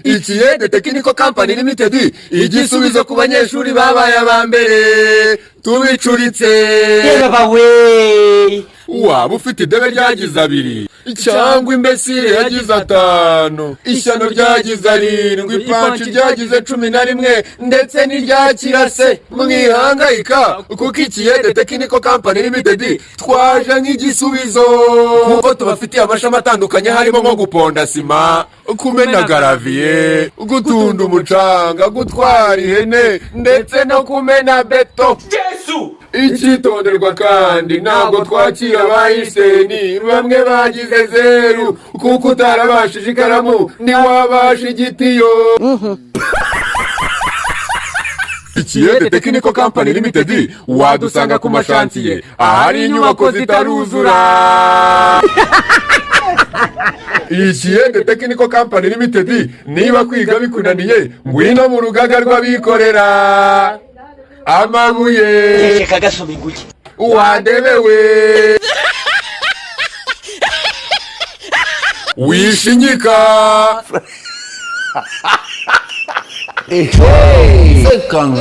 Ikiyede Technical Company Limited igisubizo ku banyeshuri babaye abambere tubicuritse. Yeba we waba ufite idebe ryagize 2 cyangwa imbesire yagize 5, ishyano ryagize 7, ipanci ryagize 11 ndetse n'iryakirase. Mwihangayika kuko Ikiyede Technical Company Limited twaje nk'igisubizo, kuko tubafitiye amashami atandukanye harimo nko guponda sima, kumena garaviye, gutunda umucanga, gutwara ihene ndetse no kumena beto. Yesu Icyitonderwa kandi ntabwo twakira abahiseni bamwe bagize 0 kuko utarabashije ikaramu ntiwabasha igitiyo. Ikiyede Technical Company Limited wadusanga ku mashantiye ahari inyubako zitaruzura. Ikiyede Technical Company Limited niba kwiga bikunaniye ngwino mu rugaga rw'abikorera. Amabuye kagasomiguye wadebewe wishinyika. C'est quand